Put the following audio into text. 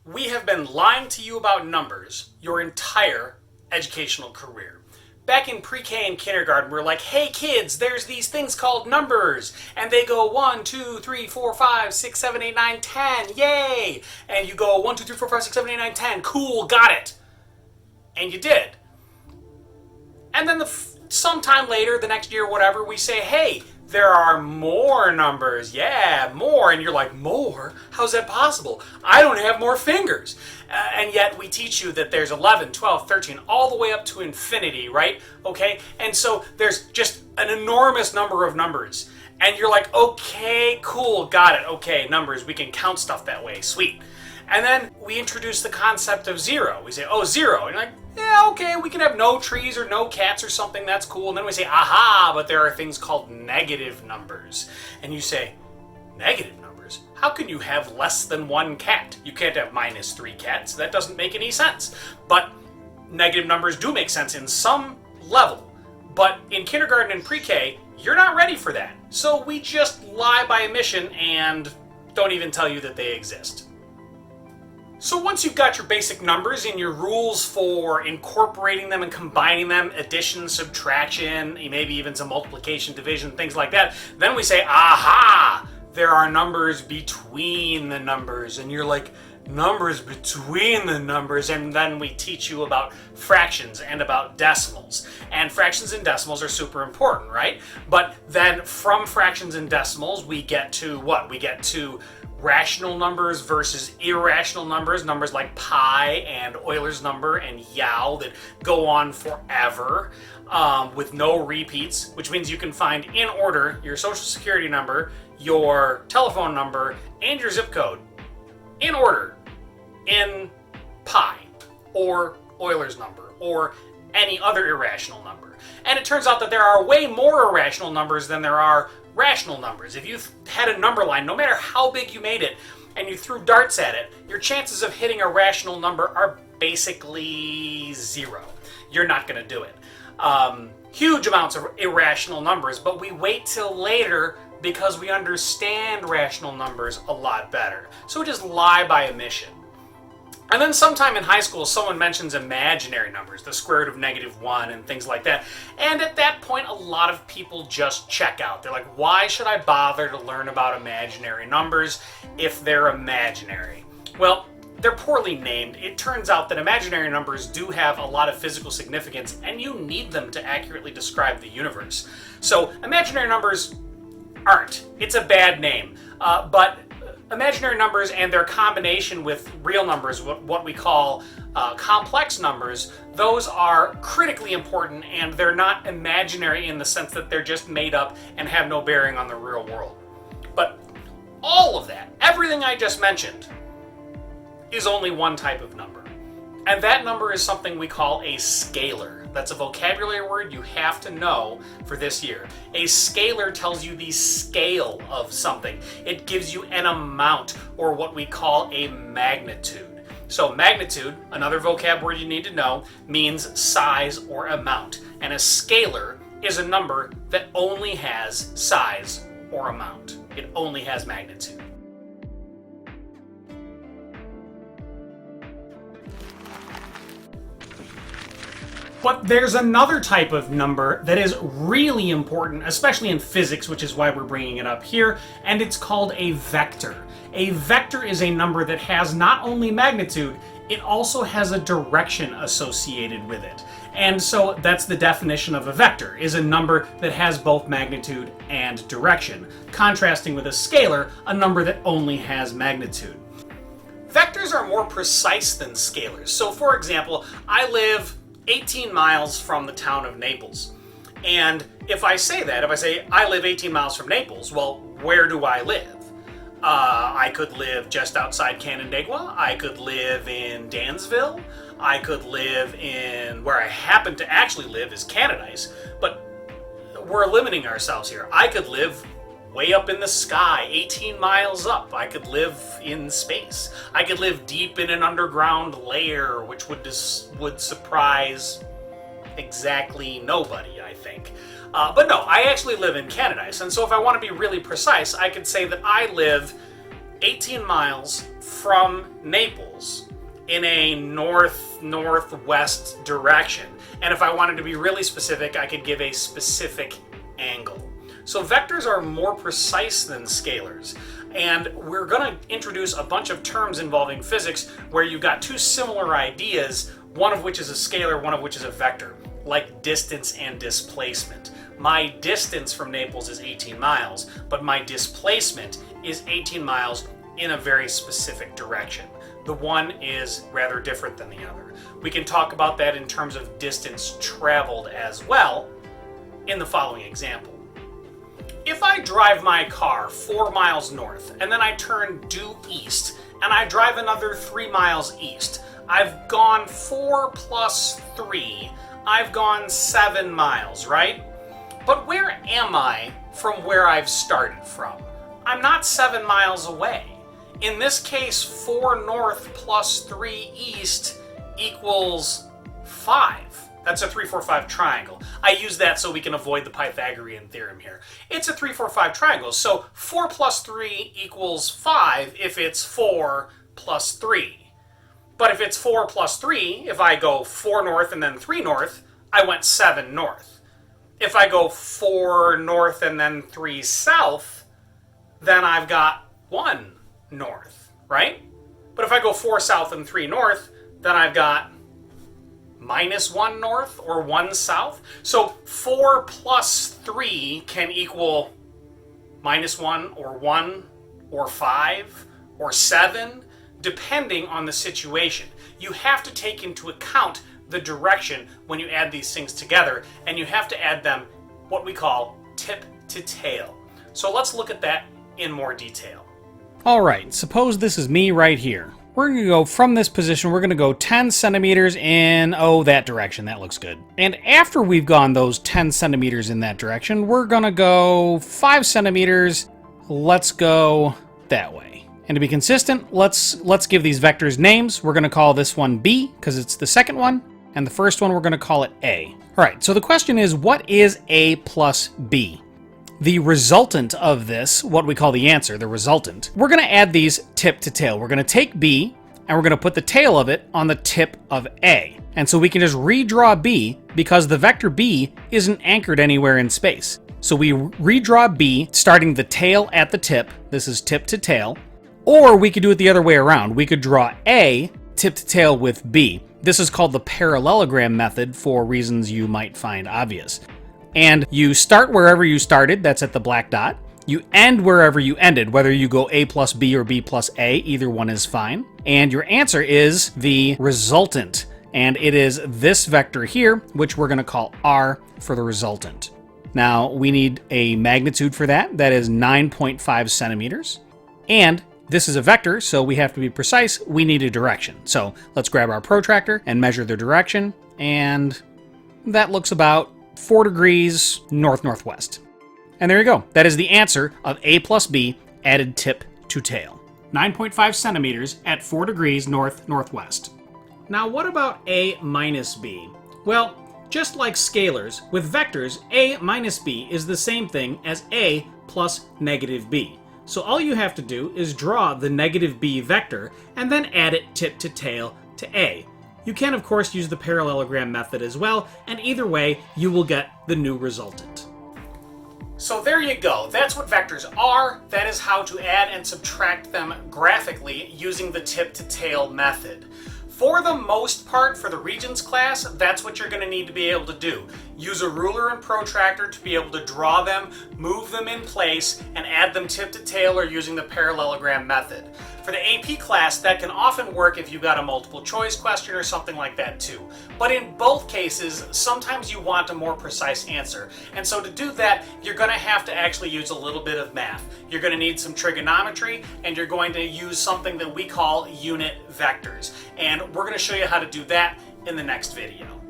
We have been lying to you about numbers your entire educational career. Back in pre-K and kindergarten, we're like, hey kids, there's these things called numbers. And they go 1, 2, 3, 4, 5, 6, 7, 8, 9, 10. Yay! And you go 1, 2, 3, 4, 5, 6, 7, 8, 9, 10. Cool, got it. And you did. And then sometime later, the next year, whatever, we say, hey, there are more numbers. Yeah, more. And you're like, more? How's that possible? I don't have more fingers. And yet we teach you that there's 11, 12, 13, all the way up to infinity, right? Okay? And so there's just an enormous number of numbers. And you're like, okay, cool, got it. Okay, numbers, we can count stuff that way. Sweet. And then we introduce the concept of zero. We say, oh, zero. And you're like, yeah, okay, we can have no trees or no cats or something. That's cool. And then we say, aha, but there are things called negative numbers. And you say, negative numbers? How can you have less than one cat? You can't have minus 3 cats. That doesn't make any sense. But negative numbers do make sense in some level. But in kindergarten and pre-K, you're not ready for that. So we just lie by omission and don't even tell you that they exist. So once you've got your basic numbers and your rules for incorporating them and combining them, addition, subtraction, maybe even some multiplication, division, things like that, then we say, aha, there are numbers between the numbers. And you're like, numbers between the numbers? And then we teach you about fractions and about decimals. And fractions and decimals are super important, right? But then from fractions and decimals, we get to what? We get to rational numbers versus irrational numbers, numbers like pi and Euler's number and Yao that go on forever with no repeats, which means you can find in order your social security number, your telephone number, and your zip code in order in pi or Euler's number or any other irrational number. And it turns out that there are way more irrational numbers than there are rational numbers. If you had a number line, no matter how big you made it, and you threw darts at it, your chances of hitting a rational number are basically 0. You're not going to do it. Huge amounts of irrational numbers, but we wait till later because we understand rational numbers a lot better. So we just lie by omission. And then sometime in high school, someone mentions imaginary numbers, the square root of -1 and things like that. And at that point, a lot of people just check out. They're like, why should I bother to learn about imaginary numbers if they're imaginary? Well, they're poorly named. It turns out that imaginary numbers do have a lot of physical significance, and you need them to accurately describe the universe. So imaginary numbers aren't. It's a bad name. But imaginary numbers and their combination with real numbers, what we call complex numbers, those are critically important, and they're not imaginary in the sense that they're just made up and have no bearing on the real world. But all of that, everything I just mentioned, is only one type of number. And that number is something we call a scalar. That's a vocabulary word you have to know for this year. A scalar tells you the scale of something. It gives you an amount, or what we call a magnitude. So magnitude, another vocab word you need to know, means size or amount. And a scalar is a number that only has size or amount. It only has magnitude. But there's another type of number that is really important, especially in physics, which is why we're bringing it up here, and it's called a vector. A vector is a number that has not only magnitude, it also has a direction associated with it. And so that's the definition of a vector, is a number that has both magnitude and direction, contrasting with a scalar, a number that only has magnitude. Vectors are more precise than scalars. So for example, I live 18 miles from the town of Naples. And if I say I live 18 miles from Naples, well, where do I live? I could live just outside Canandaigua. I could live in Dansville. I could live in, where I happen to actually live is Canadice, but we're limiting ourselves here. I could live way up in the sky, 18 miles up. I could live in space. I could live deep in an underground lair, which would surprise exactly nobody, I think. But no, I actually live in Canadice, and so if I want to be really precise, I could say that I live 18 miles from Naples in a north-northwest direction. And if I wanted to be really specific, I could give a specific angle. So vectors are more precise than scalars. And we're going to introduce a bunch of terms involving physics where you've got two similar ideas, one of which is a scalar, one of which is a vector, like distance and displacement. My distance from Naples is 18 miles, but my displacement is 18 miles in a very specific direction. The one is rather different than the other. We can talk about that in terms of distance traveled as well in the following example. If I drive my car 4 miles north and then I turn due east and I drive another 3 miles east, I've gone 4 plus 3, I've gone 7 miles, right? But where am I from where I've started from? I'm not 7 miles away. In this case, 4 north plus 3 east equals 5. That's a 3, 4, 5 triangle. I use that so we can avoid the Pythagorean theorem here. It's a 3, 4, 5 triangle, so 4 plus 3 equals 5 if it's 4 plus 3. But if it's 4 plus 3, if I go 4 north and then 3 north, I went 7 north. If I go 4 north and then 3 south, then I've got 1 north, right? But if I go 4 south and 3 north, then I've got -1 north or 1 south. So 4 plus 3 can equal -1 or 1 or 5 or 7, depending on the situation. You have to take into account the direction when you add these things together, and you have to add them what we call tip to tail. So let's look at that in more detail. All right, suppose this is me right here. We're going to go from this position, we're going to go 10 centimeters in, that direction. That looks good. And after we've gone those 10 centimeters in that direction, we're going to go 5 centimeters. Let's go that way. And to be consistent, let's give these vectors names. We're going to call this one B because it's the second one. And the first one, we're going to call it A. All right, so the question is, what is A plus B? The resultant of this, what we call the answer, the resultant, we're going to add these tip to tail. We're going to take B, and we're going to put the tail of it on the tip of A. And so we can just redraw B, because the vector B isn't anchored anywhere in space. So we redraw B, starting the tail at the tip. This is tip to tail. Or we could do it the other way around. We could draw A, tip to tail with B. This is called the parallelogram method for reasons you might find obvious. And you start wherever you started, that's at the black dot. You end wherever you ended, whether you go A plus B or B plus A, either one is fine. And your answer is the resultant. And it is this vector here, which we're going to call R for the resultant. Now, we need a magnitude for that. That is 9.5 centimeters. And this is a vector, so we have to be precise. We need a direction. So let's grab our protractor and measure the direction. And that looks about 4 degrees north-northwest. And there you go. That is the answer of A plus B added tip to tail. 9.5 centimeters at 4 degrees north-northwest. Now what about A minus B? Well, just like scalars, with vectors, A minus B is the same thing as A plus negative B. So all you have to do is draw the negative B vector and then add it tip to tail to A. You can, of course, use the parallelogram method as well, and either way, you will get the new resultant. So there you go. That's what vectors are. That is how to add and subtract them graphically using the tip-to-tail method. For the most part, for the Regents class, that's what you're going to need to be able to do. Use a ruler and protractor to be able to draw them, move them in place, and add them tip to tail or using the parallelogram method. For the AP class, that can often work if you've got a multiple choice question or something like that too. But in both cases, sometimes you want a more precise answer. And so to do that, you're going to have to actually use a little bit of math. You're going to need some trigonometry, and you're going to use something that we call unit vectors. And we're going to show you how to do that in the next video.